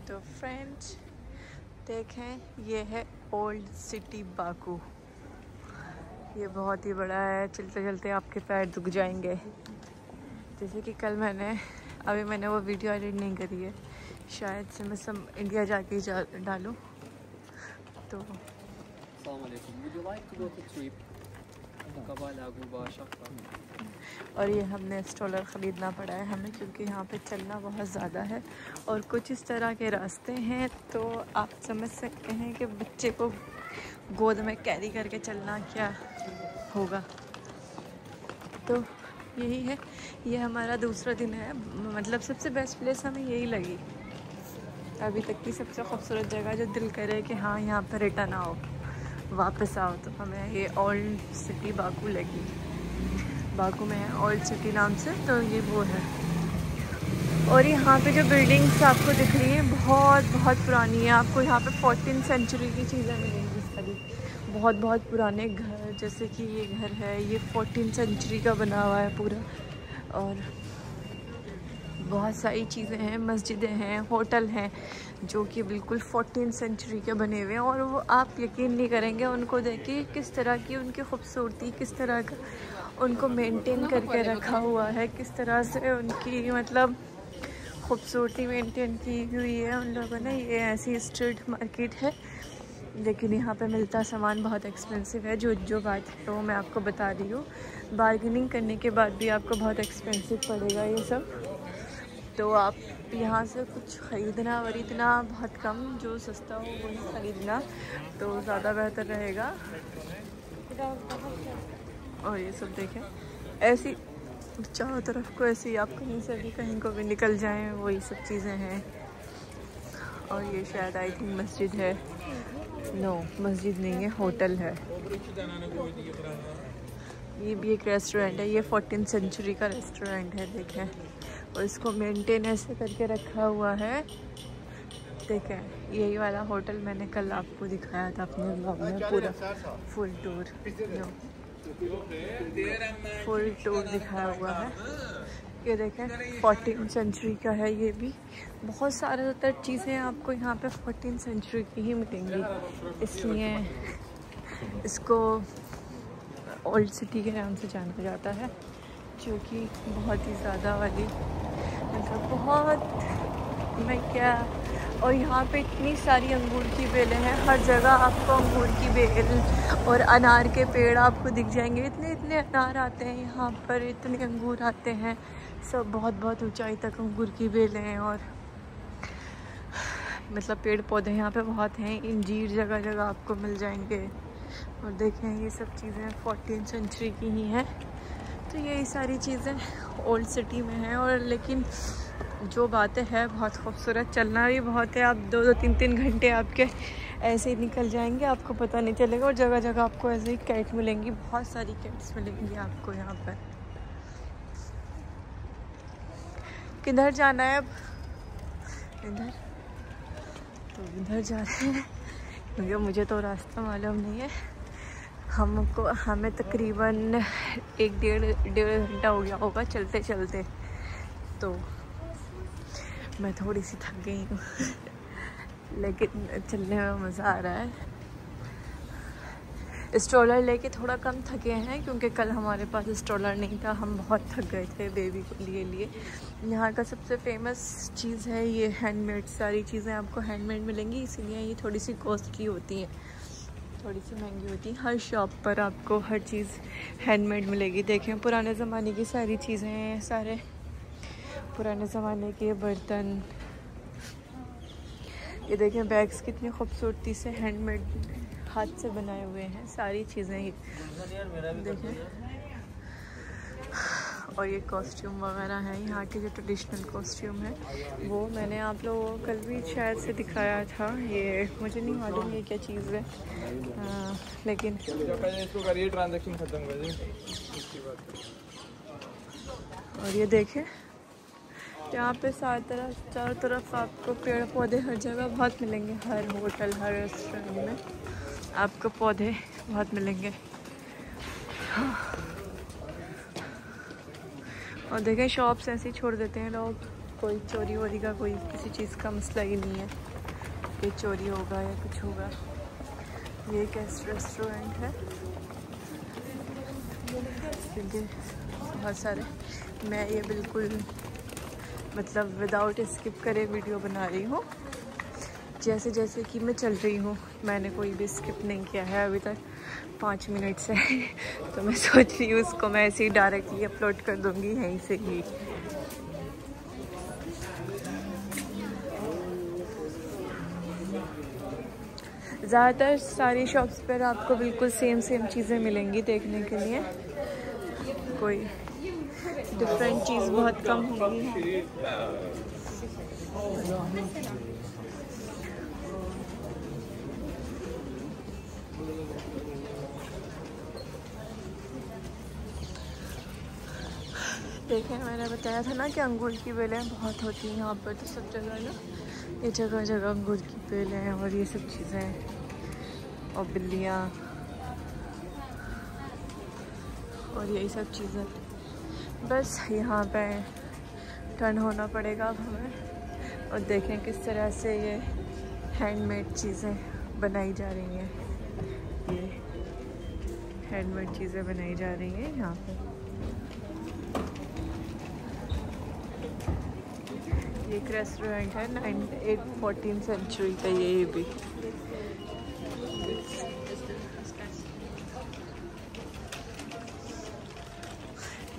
तो फ्रेंड्स देखें, ये है ओल्ड सिटी बाकू। ये बहुत ही बड़ा है, चलते चलते आपके पैर दुख जाएंगे। जैसे कि कल अभी मैंने वो वीडियो एडिट नहीं करी है, शायद से मैं सब इंडिया जाके डालूँ। तो और ये हमने स्ट्रोलर ख़रीदना पड़ा है हमें, क्योंकि यहाँ पे चलना बहुत ज़्यादा है और कुछ इस तरह के रास्ते हैं, तो आप समझ सकते हैं कि बच्चे को गोद में कैरी करके चलना क्या होगा। तो यही है, ये हमारा दूसरा दिन है। मतलब सबसे बेस्ट प्लेस हमें यही लगी अभी तक की, सबसे खूबसूरत जगह जो दिल करे कि हाँ यहाँ पर रिटर्न आओ, वापस आओ, तो हमें ये ओल्ड सिटी बाकू लगी। बाकू में है ओल्ड सिटी नाम से, तो ये वो है। और यहाँ पे जो बिल्डिंग्स आपको दिख रही हैं बहुत बहुत पुरानी है। आपको यहाँ पे 14th सेंचुरी की चीज़ें मिलेंगी सारी, बहुत बहुत पुराने घर। जैसे कि ये घर है, ये 14th सेंचुरी का बना हुआ है पूरा। और बहुत सारी चीज़ें हैं, मस्जिदें हैं, होटल हैं जो कि बिल्कुल 14th सेंचुरी के बने हुए हैं। और वो आप यकीन नहीं करेंगे उनको देख के, किस तरह की उनकी खूबसूरती, किस तरह का उनको मेंटेन करके रखा हुआ है, किस तरह से उनकी मतलब खूबसूरती मेंटेन की हुई है उन लोगों ने। ये ऐसी स्ट्रीट मार्केट है, लेकिन यहाँ पे मिलता सामान बहुत एक्सपेंसिव है। जो बात है वो मैं आपको बता रही हूँ, बार्गेनिंग करने के बाद भी आपको बहुत एक्सपेंसिव पड़ेगा ये सब। तो आप यहाँ से कुछ ख़रीदना वरीदना बहुत कम, जो सस्ता हो वही ख़रीदना तो ज़्यादा बेहतर रहेगा। और ये सब देखें, ऐसी चारों तरफ को ऐसे ही आप कहीं से भी कहीं को भी निकल जाएं, वही सब चीज़ें हैं। और ये शायद आई थिंक मस्जिद है, नो मस्जिद नहीं है, होटल है। ये भी एक रेस्टोरेंट है, ये 14th सेंचुरी का रेस्टोरेंट है देखें। और इसको मेंटेन ऐसे करके रखा हुआ है देखें। यही वाला होटल मैंने कल आपको दिखाया था अपने ब्लॉग में, पूरा फुल टूर दिखाया हुआ है। ये देखें 14th सेंचुरी का है। ये भी बहुत सारे चीज़ें आपको यहाँ पे 14th सेंचुरी की ही मिलेंगी, इसलिए इसको ओल्ड सिटी के नाम से जाना जाता है, जो कि बहुत ही ज़्यादा वाली मतलब बहुत मैं क्या। और यहाँ पे इतनी सारी अंगूर की बेलें हैं, हर जगह आपको अंगूर की बेल और अनार के पेड़ आपको दिख जाएंगे। इतने इतने अनार आते हैं यहाँ पर, इतने अंगूर आते हैं, सब बहुत बहुत ऊंचाई तक अंगूर की बेलें हैं। और मतलब पेड़ पौधे यहाँ पे बहुत हैं, इंजीर जगह जगह आपको मिल जाएंगे। और देखें ये सब चीज़ें 14th सेंचुरी की ही हैं। तो यही सारी चीज़ें ओल्ड सिटी में हैं। और लेकिन जो बातें हैं बहुत खूबसूरत, चलना भी बहुत है। आप 2-2 3-3 घंटे आपके ऐसे ही निकल जाएंगे, आपको पता नहीं चलेगा। और जगह जगह आपको ऐसे ही कैट मिलेंगी, बहुत सारी कैट्स मिलेंगी आपको यहाँ पर। किधर जाना है अब? इधर, तो इधर जा रहे हैं क्योंकि मुझे तो रास्ता मालूम नहीं है। हमें तकरीबन 1-1.5 घंटा हो गया होगा चलते चलते, तो मैं थोड़ी सी थक गई हूँ लेकिन चलने में मज़ा आ रहा है। स्ट्रोलर लेके थोड़ा कम थके हैं, क्योंकि कल हमारे पास स्ट्रोलर नहीं था, हम बहुत थक गए थे बेबी को लिए। यहाँ का सबसे फेमस चीज़ है ये हैंडमेड, सारी चीज़ें आपको हैंडमेड मिलेंगी, इसीलिए ये थोड़ी सी कॉस्टली होती हैं, थोड़ी सी महंगी होती है। हर शॉप पर आपको हर चीज़ हैंडमेड मिलेगी। देखें पुराने ज़माने की सारी चीज़ें हैं, सारे पुराने ज़माने के बर्तन। ये देखें बैग्स कितनी खूबसूरती से हैंडमेड हाथ से बनाए हुए हैं, सारी चीज़ें ही देखें। और ये कॉस्ट्यूम वगैरह हैं, यहाँ के जो ट्रेडिशनल कॉस्ट्यूम है वो मैंने आप लोगों को कल भी शायद से दिखाया था। ये मुझे नहीं मालूम ये क्या चीज़ है, लेकिन और ये देखें यहाँ पे चारों तरफ आपको पेड़ पौधे हर जगह बहुत मिलेंगे, हर होटल हर रेस्टोरेंट में आपको पौधे बहुत मिलेंगे। और देखें शॉप्स ऐसे ही छोड़ देते हैं लोग, कोई चोरी वोरी का कोई किसी चीज़ का मसला ही नहीं है कि चोरी होगा या कुछ होगा। ये एक रेस्टोरेंट है क्योंकि बहुत सारे, मैं ये बिल्कुल मतलब विदाउट स्किप करे वीडियो बना रही हूँ, जैसे जैसे कि मैं चल रही हूँ। मैंने कोई भी स्किप नहीं किया है अभी तक 5 मिनट से तो मैं सोच रही हूँ उसको मैं ऐसे ही डायरेक्टली अपलोड कर दूँगी यहीं से ही। ज़्यादातर सारी शॉप्स पर आपको बिल्कुल सेम चीज़ें मिलेंगी देखने के लिए, कोई डिफरेंट चीज़ बहुत कम होगी। देखें, मैंने बताया था ना कि अंगूर की बेलें बहुत होती हैं यहाँ पर, तो सब जगह ना ये जगह जगह अंगूर की बेलें और ये सब चीज़ें और बिल्लियाँ और यही सब चीज़ें। बस यहाँ पे टर्न होना पड़ेगा अब हमें और देखें किस तरह से ये हैंडमेड चीज़ें बनाई जा रही हैं। ये हैंडमेड चीज़ें बनाई जा रही हैं यहाँ पे। ये एक रेस्टोरेंट है 14th सेंचुरी का ये भी।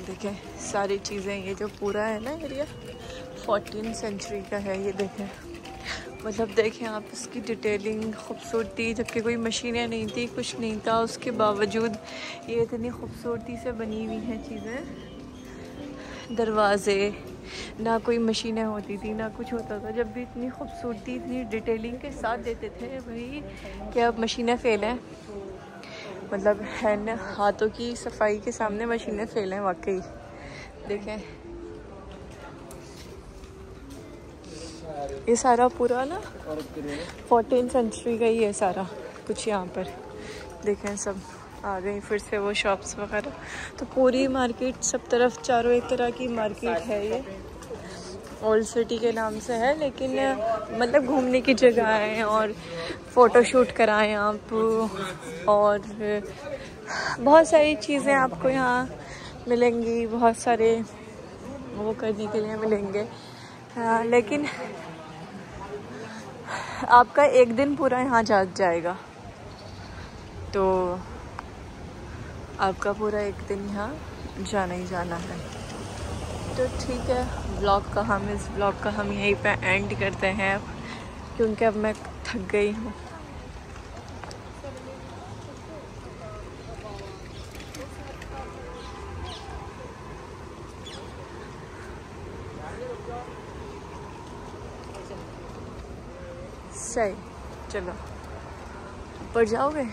देखें सारी चीज़ें, ये जो पूरा है ना एरिया 14th सेंचुरी का है। ये देखें, मतलब देखें आप इसकी डिटेलिंग, खूबसूरती, जबकि कोई मशीनें नहीं थी, कुछ नहीं था, उसके बावजूद ये इतनी खूबसूरती से बनी हुई हैं चीज़ें। दरवाज़े, ना कोई मशीनें होती थी ना कुछ होता था, जब भी इतनी खूबसूरती इतनी डिटेलिंग के साथ देते थे भाई कि अब मशीनें फेल हैं। मतलब है न, हाथों की सफाई के सामने मशीनें फेल हैं वाकई। देखें ये सारा पूरा ना 14th सेंचुरी का ही है सारा कुछ यहाँ पर। देखें सब आ गई फिर से वो शॉप्स वगैरह, तो पूरी मार्केट सब तरफ चारों एक तरह की मार्केट है। ये ओल्ड सिटी के नाम से है, लेकिन मतलब घूमने की जगह है और फ़ोटोशूट कराएं आप और बहुत सारी चीज़ें आपको यहाँ मिलेंगी, बहुत सारे वो करने के लिए मिलेंगे। लेकिन आपका एक दिन पूरा यहाँ जा जाएगा, तो आपका पूरा एक दिन यहाँ जाना ही जाना है। तो ठीक है, इस ब्लॉग का हम यहीं पे एंड करते हैं अब, क्योंकि अब मैं थक गई हूँ। सही, चलो ऊपर जाओगे?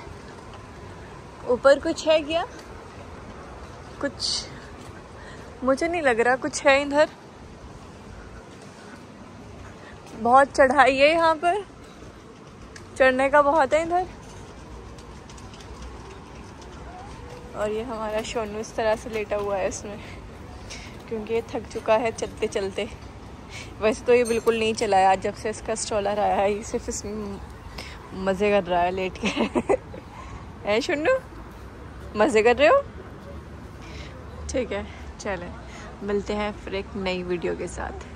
ऊपर कुछ है क्या? कुछ मुझे नहीं लग रहा कुछ है इधर। बहुत चढ़ाई है यहाँ पर, चढ़ने का बहुत है इधर। और ये हमारा शोनू इस तरह से लेटा हुआ है इसमें, क्योंकि ये थक चुका है चलते चलते। वैसे तो ये बिल्कुल नहीं चला है आज, जब से इसका स्ट्रोलर आया है, ये सिर्फ इसमें मज़े कर रहा है लेट के। है शोनू, मज़े कर रहे हो? ठीक है, चलें मिलते हैं फिर एक नई वीडियो के साथ।